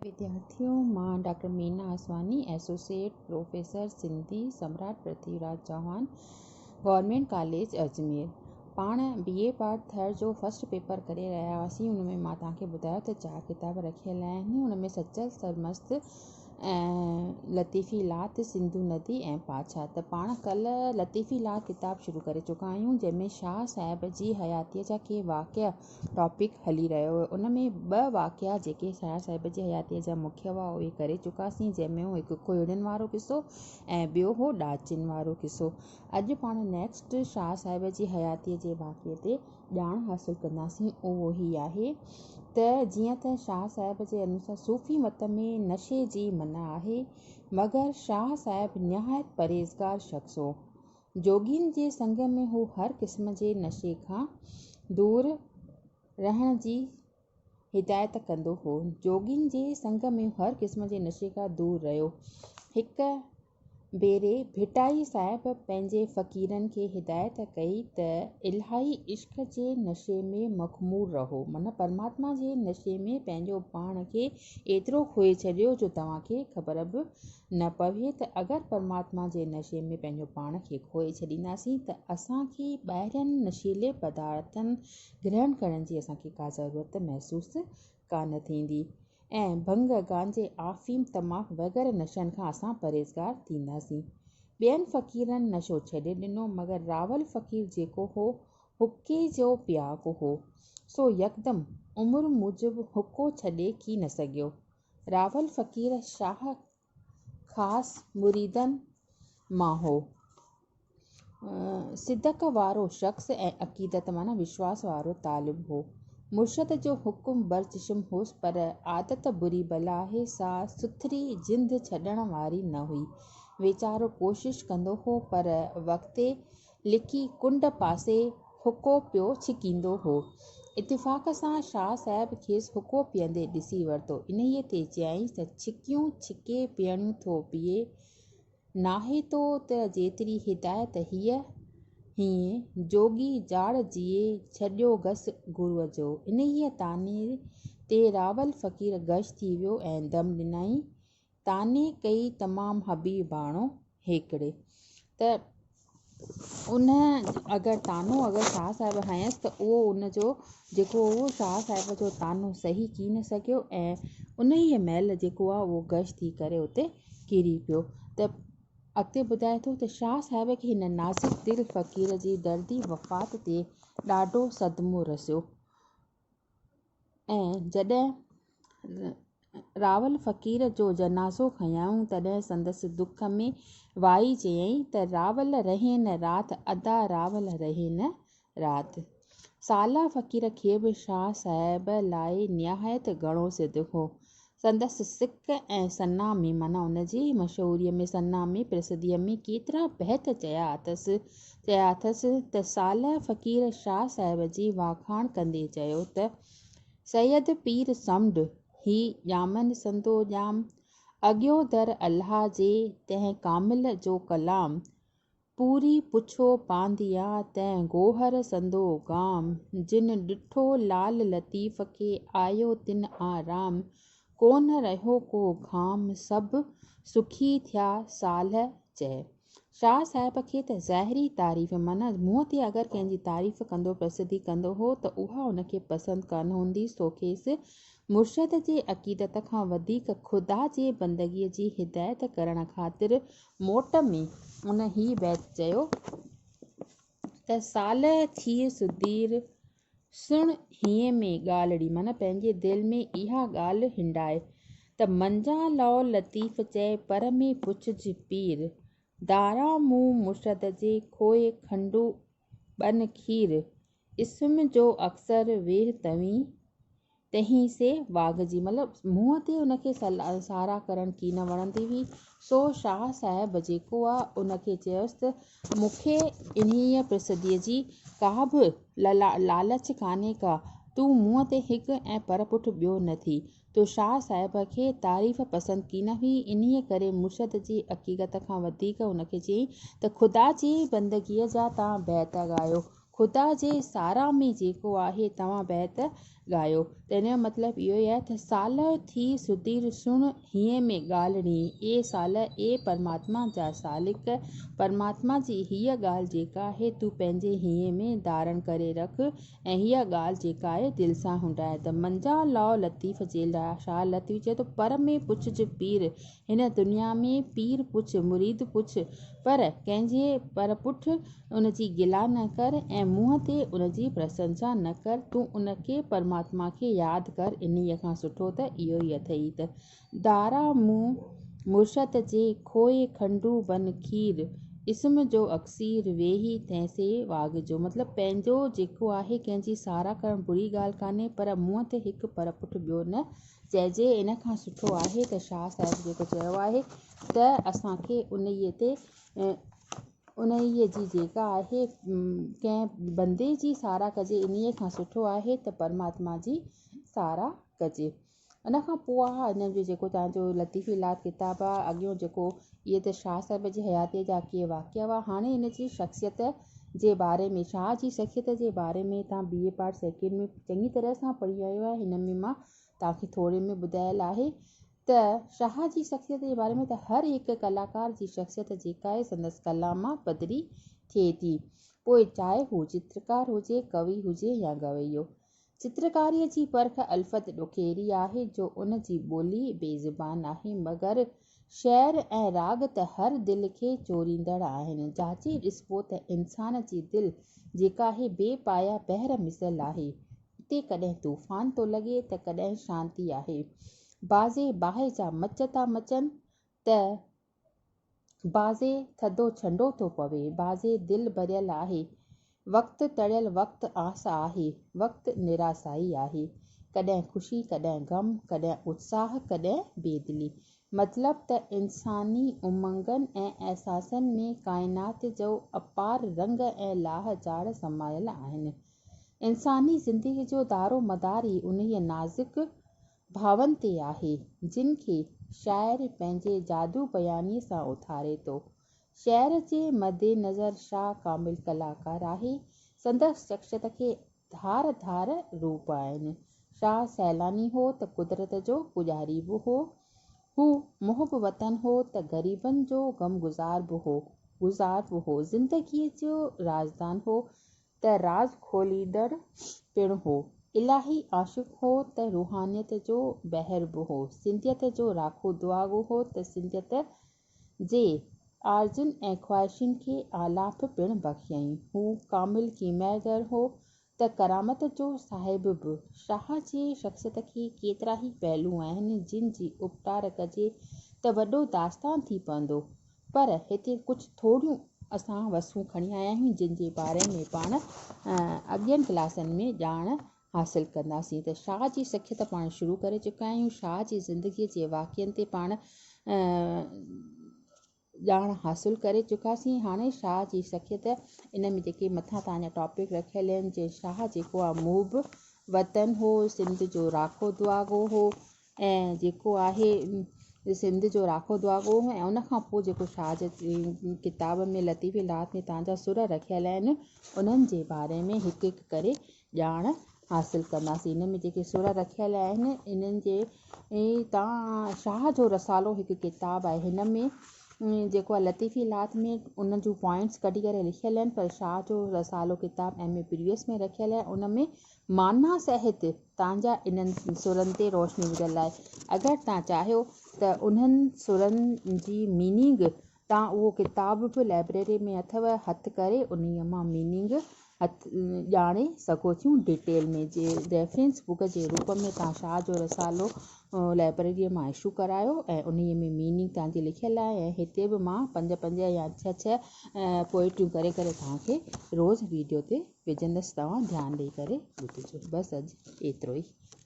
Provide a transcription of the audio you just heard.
विद्यार्थियों, मां doctor Meena Aswani, associate professor Sindhi, सम्राट पृथ्वीराज चौहान, गवर्नमेंट कॉलेज अजमेर। पाण BA पार्ट 3 जो फर्स्ट पेपर करे रहिया हुआसीं। उन में मां तव्हांखे ॿुधायो त 4 किताब रखियल आहिनि। उन में सचल सरमस्त ऐं लतीफ़ी लात, सिंधु नदी ऐं पाछा। त पाण कल्ह लतीफ़ी लात किताब शुरू करे चुका आहियूं, जंहिंमें शाह साहिब जी हयातीअ जा के वाक़िया टॉपिक हली रहियो हुयो। उन में 2 वाक़िया जेके शाह साहिब जी हयातीअ जा मुख्य हुआ उहे करे चुकासीं, जंहिंमें हो हिकु कोयड़नि वारो किसो ऐं ॿियो हो ॾाचिन वारो किसो। अॼु पाण नेक्स्ट शाह साहिब जी हयातीअ जे वाक़िए ते ॼाण हासिलु कंदासीं। उहो ई आहे त जीअं त शाह साहिब जे अनुसार सूफ़ी मत में नशे जी मना आहे, मगर शाह साहिब निहायत परहेज़गार शख़्स हो। जोगियुनि जे संग में हू हर क़िस्म जे नशे खां दूर रहण जी हिदायत कंदो हो। जोगियुनि जे संग में हर क़िस्म जे नशे खां दूर रहियो। हिकु भेरे भिटाई साहिब पंहिंजे फ़क़ीरनि खे हिदायत कई त इलाही इश्क जे नशे में मख़मूर रहो, माना परमात्मा जे नशे में पंहिंजो पाण खे एतिरो खोए छॾियो जो तव्हांखे ख़बर बि न पवे त अगरि परमात्मा जे नशे में पंहिंजो पाण खे खोए छॾींदासीं त असांखे ॿाहिरियनि नशीले पदार्थनि ग्रहण करण जी असांखे का ज़रूरत महसूसु कान थींदी ऐं भंग, गांजे, आफ़ीम, तमाकू वग़ैरह नशनि खां असां परहेज़गार थींदासीं। ॿियनि फ़क़ीरनि नशो छॾे ॾिनो, मगर रावल फ़क़ीर जेको हो हुके जो पियाकु हो, सो यकदमि उमिरि मूजिबि हुको छॾे की न सघियो। रावल फ़क़ीर शाह ख़ासि मुरीदनि मां हो, सिदक वारो शख़्स ऐं अक़ीदत माना विश्वास वारो तालिब हो। मुर्शद जो हुकुम बरचशम होसि, पर आदत बुरी बला आहे, सा सुथरी जिंद छॾण वारी न हुई। वीचारो कोशिश कंदो हो, पर वक़्ते लिकी कुंड पासे हुको पियो छिकींदो हो। इतिफ़ाक़ सां शाह साहिब खेसि हुको पीअंदे ॾिसी वरितो। इन्हीअ ते चयईंसि त छिकियूं छिके पीअणियूं थो पीए, नाहे तो त जेतिरी हिदायत हीअं जोगी जाड़ जीए छॾियो गस गुरूअ जो। इन्हीअ ताने ते रावल फ़क़ीर गश थी वियो ऐं दम ॾिनई, ताने कई तमामु हबीबाणो हेकिड़े। त उन अगरि शाह साहिब हयसि त उहो उनजो जेको उहो शाह साहिब जो तानो सही की न सघियो ऐं उन ई महिल जेको आहे उहो गश थी करे उते किरी पियो। त अॻिते ॿुधाए थो त शाह साहिब खे हिन नासिक दिल फ़क़ीर जी दर्दी वफ़ात ते ॾाढो सदमो रसियो ऐं जॾहिं रावल फ़क़ीर जो जनाज़ो खयाऊं तॾहिं संदसि दुख में वाई चयईं त रावल रहे न राति अदा रावल रहे न राति। साला फ़क़ीर खे बि शाह साहिब लाइ निहायत घणो सिद हो। संदसि सिक ऐं सन्ना में माना उनजी मशहूरीअ में, सन्ना में, प्रसिद्धीअ में केतिरा बहत चया अथसि त साल फ़क़ीर शाह साहिब जी वाखाण कंदे चयो त सैयद पीर समुंड ही ॼामन संदो ॼाम, अॻियो दर अल्लाह जे तंहिं कामिल जो कलाम, पूरी पुछो पांदिया तंहिं गोहर संदो गाम, जिन ॾिठो लाल लतीफ़ खे आयो तिन आराम, कोन रहियो को घाम सभु सुखी थिया साल चए। शाह साहिब खे त ज़ाहिरी तारीफ़ माना मुंहं ते अगरि कंहिंजी तारीफ़ कंदो, प्रसिद्धि कंदो हो त उहा उनखे पसंदि कान हूंदी। सो खेसि मुर्शद जे अक़ीदत खां वधीक ख़ुदा जे बंदगीअ जी हिदायत करण ख़ातिर मोट में उन ही बैत चयो त साल थिए सुधीर सुण हीअं में ॻाल्हिड़ी, माना पंहिंजे दिलि में इहा ॻाल्हि हिंडाए त मंझा लओ लतीफ़ चए पर में पुछज पीर, दारा मूं मुर्शद जे खोए खंडू बन खीर, इस्म जो अक्सर वेह तहीं से वागजी। मतिलबु मुंहं ते उनखे सारा करण की न वणंदी हुई। सो शाह साहिब जेको आहे उनखे चयोसि त मूंखे इन्हीअ प्रसिद्धीअ जी का बि लालच कान्हे का, तूं मुंहं ते हिकु ऐं पर पुठ ॿियो न थी। तो शाह साहिब खे तारीफ़ पसंदि की न हुई। इन्हीअ करे मुर्शद जी अक़ीदत खां वधीक उनखे चयईं त ख़ुदा जी बंदगीअ जा तव्हां बैत ॻायो, ख़ुदा जे सारा में जेको आहे तव्हां बैत ॻायो। त हिन जो मतिलबु इहो ई आहे त साल थी सुधीर सुण हीअं में ॻाल्हिणी ए साल ए परमात्मा जा सालिक। परमात्मा जी हीअ ॻाल्हि जेका आहे तूं पंहिंजे हीअं में धारण करे रख ऐं हीअ ॻाल्हि जेका आहे दिलि सां हुंडाए। त मंझा लाओ लतीफ़ जे लाइ शाह लतीफ़ चए थो पर में पुछ पीर, हिन दुनिया में पीर पुछ मुरीद पुछ पर कंहिंजे पर पुठ उनजी गिला न कर ऐं मुंहं ते उनजी प्रशंसा न कर। तूं उनखे परमात्मा खे यादि कर। इन्हीअ खां सुठो त इहो ई अथई त दारा मुंहुं मुर्शद जे खोए खंडू बन खीर इस्म जो अक्सीर वेही तंहिंसे वागजो। मतिलबु पंहिंजो जेको आहे कंहिंजी सारा करणु बुरी ॻाल्हि कान्हे पर मुंहं ते हिकु पर पुठ ॿियो न चइजे। इन खां सुठो आहे त शाह साहिब जेको चयो आहे त असांखे उन्हीअ ते उन्हीअ जी जेका आहे कंहिं बंदे जी सारा कजे। इन्हीअ खां सुठो आहे त परमात्मा जी सारा कजे। इन खां पोइ आहे हिन जो जेको तव्हांजो लतीफ़ इलाद किताबु आहे अॻियों जेको इहे त शाह साहिब जी हयातीअ जा के वाक़िया हुआ। हाणे इन जी शख़्सियत जे बारे में शाह जी शख़्सियत जे बारे में तव्हां BA पार्ट सेकेंड में चङी तरह सां पढ़ी आयो आहे। हिन में मां तव्हांखे थोरे में ॿुधायल आहे त शाह जी शख़्सियत जे बारे में त हर हिकु कलाकार जी शख़्सियत जेका आहे संदसि कला मां पधिरी थिए थी। पोइ चाहे हू चित्रकार हुजे कवि हुजे या गवैयो। चित्रकारीअ जी परख अल्फ़त ॾुखियरी आहे जो उन जी ॿोली बेज़ुबान आहे मगर शेर ऐं राग त हर दिलि खे चोरींदड़ आहिनि। जाचे ॾिसबो त इंसान जी दिलि जेका आहे बेपाया बहर मिसल आहे। हिते कॾहिं तूफ़ान थो लॻे त कॾहिं शांती आहे। बाज़े बाहि जा मच था मचनि त बाज़े थधो छंडो थो पवे। बाज़े दिलि भरियल आहे वक़्तु तड़ियल वक़्तु आस आहे वक़्तु निरासाई आहे। कॾहिं ख़ुशी कॾहिं ग़म कॾहिं उत्साह कॾहिं बेदिली। मतिलबु त इंसानी उमंगनि ऐं अहसासनि में काइनात जो अपार रंग ऐं लाह जाड़ समायल आहिनि। इंसानी ज़िंदगी जो दारो मदार ई उन्हीअ नाज़ुक भावनि ते आहे जिन खे शाइर पंहिंजे जादू बयानीअ सां उथारे थो। शहर जे मदे नज़र शाह कामिल कलाकार आहे। संदसि शख़्सियत खे धार धार रूप आहिनि। शाह सैलानी हो त कुदरत जो पुॼारी बि हो। हू मुहिब वतन हो त ग़रीबनि जो ग़मगुज़ार बि हो। ज़िंदगीअ जो राज़दान हो त राज़ खोलींदड़ पिणु हो। इलाही आशिक़ हो त रूहानियत जो बहर बि हो। सिंधियत जो राखो दुआगो हो त सिंधियत जे आर्जुन ऐं ख़्वाहिशुनि खे आलाप पिणु बख़्शियईं। हू कामिल कीमयागर हो त करामत जो साहिब बि। शाह जी शख़्सियत खे केतिरा ई पहलू आहिनि जिन जी उपटार कजे त वॾो दास्तान थी पवंदो पर हिते कुझु थोरियूं असां वसूं खणी आया आहियूं जिन जे बारे में पाण अॻियनि क्लासनि में ॼाण हासिलु कंदासीं। त शाह जी शख़्सियत पाण शुरू करे चुका आहियूं। शाह जी ज़िंदगीअ जे वाक़िअनि ते पाण ॼाण हासिलु करे चुकासीं। हाणे शाह जी शख़्सियत इन में जेके मथां तव्हांजा टॉपिक रखियल आहिनि जे शाह जेको आहे मुहिब वतन हो सिंध जो राखो दुआगो हो ऐं जेको आहे सिंध जो राखो दुआगो हो ऐं उनखां पोइ जेको शाह जे किताब में लतीफ़ इलाद में तव्हांजा सुर रखियल आहिनि उन्हनि जे बारे में हिकु हिकु करे ॼाण हासिलु कंदासीं। इन में जेके सुर रखियल आहिनि इन्हनि जे तव्हां शाह जो रसालो हिकु किताबु आहे। हिन में जेको आहे लतीफ़ इलाद में उन जूं पॉइंट्स कढी करे लिखियल आहिनि पर शाह जो रसालो किताबु MA प्रीवियस में रखियल आहे। उन में माना सहित तव्हांजा इन्हनि सुरनि ते रोशनी विझल आहे। अगरि तव्हां चाहियो त उन्हनि सुरनि जी मीनिंग तव्हां उहो किताब बि लाइब्रेरी में अथव हथु करे उन्हीअ मां मीनिंग ॼाणे सघो थियूं डिटेल में। जे रेफरेंस बुक जे रूप में तव्हां शाह जो रसालो लाइब्रेरीअ मां इशू करायो ऐं उन्हीअ में मीनिंग तव्हांजी लिखियल आहे ऐं हिते बि मां 5 या 6 पोइटियूं करे तव्हांखे रोज़ु वीडियो ते विझंदसि। तव्हां ध्यानु ॾेई करे ॿुधिजो। बसि अॼु एतिरो ई।